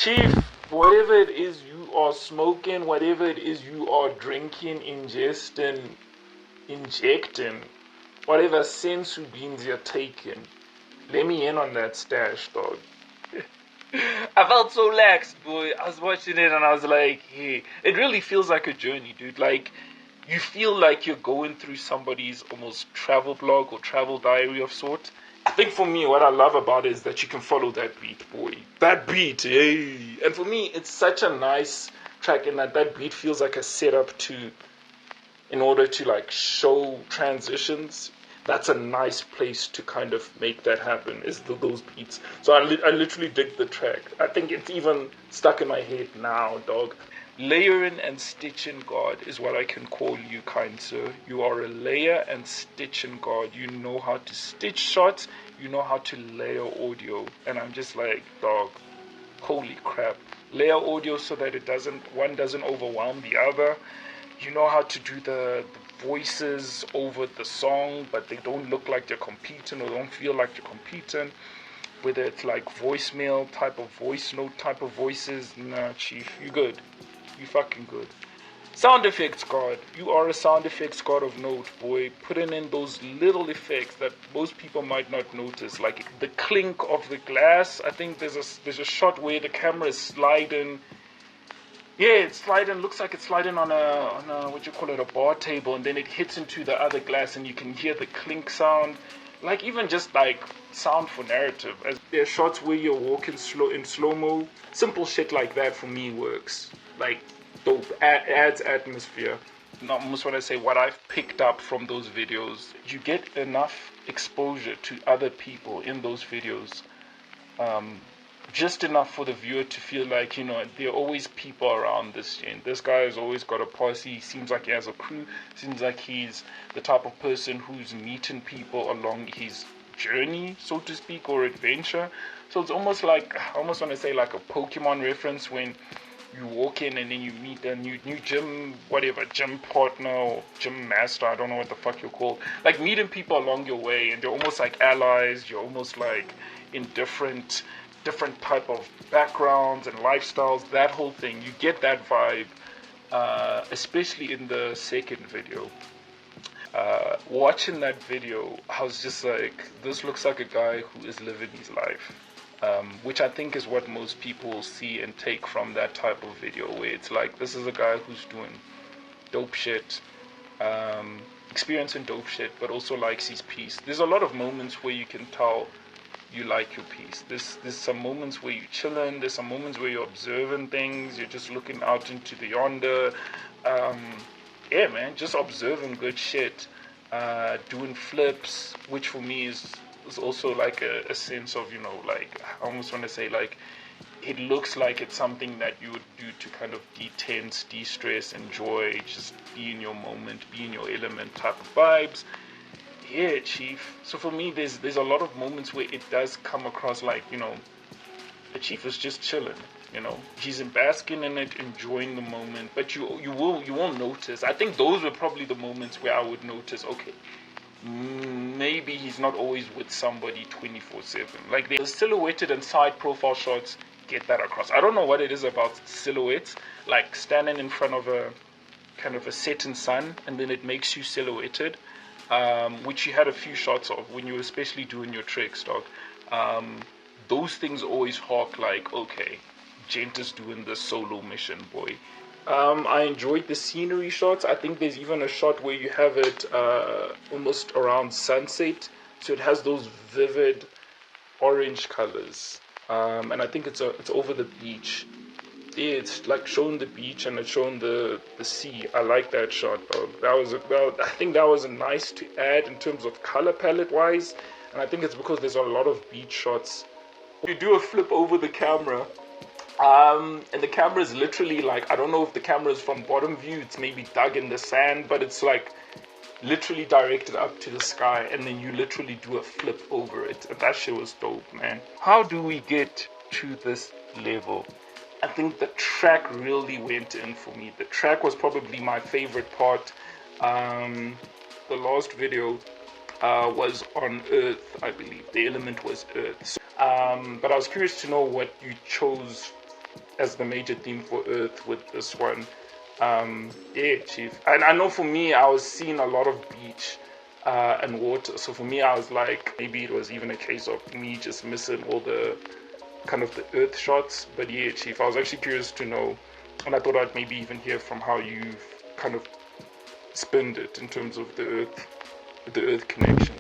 Chief, whatever it is you are smoking, whatever it is you are drinking, injecting, whatever sensu beans you're taking, let me in on that stash, dog. I felt so lax, boy. I was watching it and I was like, hey, it really feels like a journey, dude. Like, you feel like you're going through somebody's almost travel blog or travel diary of sort. I think for me, what I love about it is that you can follow that beat, boy. That beat, hey. And for me, it's such a nice track in that beat feels like a setup in order to like show transitions. That's a nice place to kind of make that happen, is those beats. So I literally dig the track. I think it's even stuck in my head now, dog. Layering and stitching God is what I can call you, kind sir. You are a layer and stitching God. You know how to stitch shots, you know how to layer audio. And I'm just like, dog, holy crap. Layer audio so that one doesn't overwhelm the other. You know how to do the voices over the song, but they don't look like they're competing or don't feel like they're competing. Whether it's like voicemail type of voice note type of voices, nah, chief, you good. You fucking good. Sound effects god. You are a sound effects god of note, boy. Putting in those little effects that most people might not notice, like the clink of the glass. I think there's a shot where the camera is sliding. Yeah, it's sliding. Looks like it's sliding on a what you call it, a bar table, and then it hits into the other glass, and you can hear the clink sound. Like even just like sound for narrative. As there are shots where you're walking in slow mo. Simple shit like that for me works. Like dope, adds atmosphere. Not almost when I say what I've picked up from those videos, you get enough exposure to other people in those videos. Just enough for the viewer to feel like, you know, there are always people around this gen. This guy has always got a posse. He seems like he has a crew. Seems like he's the type of person who's meeting people along his journey, so to speak, or adventure. So it's almost like, I almost want to say like a Pokemon reference when you walk in and then you meet a new gym, whatever, gym partner or gym master, I don't know what the fuck you're called. Like meeting people along your way, and they're almost like allies. You're almost like in different type of backgrounds and lifestyles, that whole thing. You get that vibe, especially in the second video. Watching that video, I was just like, this looks like a guy who is living his life, which I think is what most people see and take from that type of video, where it's like, this is a guy who's doing dope shit, experiencing dope shit, but also likes his peace. There's a lot of moments where you can tell you like your piece. There's some moments where you're chilling, there's some moments where you're observing things, you're just looking out into the yonder. Yeah, man, just observing good shit, doing flips, which for me is also like a sense of, you know, like, I almost want to say like, it looks like it's something that you would do to kind of de-tense, de-stress, enjoy, just be in your moment, be in your element type of vibes. Yeah, chief. So for me, there's a lot of moments where it does come across like, you know, the chief is just chilling. You know, he's basking in it, enjoying the moment. But you won't notice. I think those were probably the moments where I would notice. Okay, maybe he's not always with somebody 24/7. Like the silhouetted and side profile shots get that across. I don't know what it is about silhouettes, like standing in front of a kind of a setting sun, and then it makes you silhouetted. Which you had a few shots of when you were especially doing your tricks, dog. Those things always hark like, okay, Gent is doing the solo mission, boy. I enjoyed the scenery shots. I think there's even a shot where you have it almost around sunset, so it has those vivid orange colors. And I think it's over the beach. Yeah, it's like showing the beach and it's showing the sea. I like that shot, dog. I think that was a nice to add in terms of color palette wise, and I think it's because there's a lot of beach shots. You do a flip over the camera, and the camera is literally like, I don't know if the camera is from bottom view, it's maybe dug in the sand, but it's like literally directed up to the sky, and then you literally do a flip over it. And that shit was dope, man. How do we get to this level? I think the track really went in for me. The track was probably my favorite part. The last video was on Earth, I believe. The element was Earth. But I was curious to know what you chose as the major theme for Earth with this one. Yeah, Chief. And I know for me, I was seeing a lot of beach and water. So for me, I was like, maybe it was even a case of me just missing all the kind of the Earth shots. But yeah, Chief, I was actually curious to know, and I thought I'd maybe even hear from how you've kind of spinned it in terms of the Earth connection.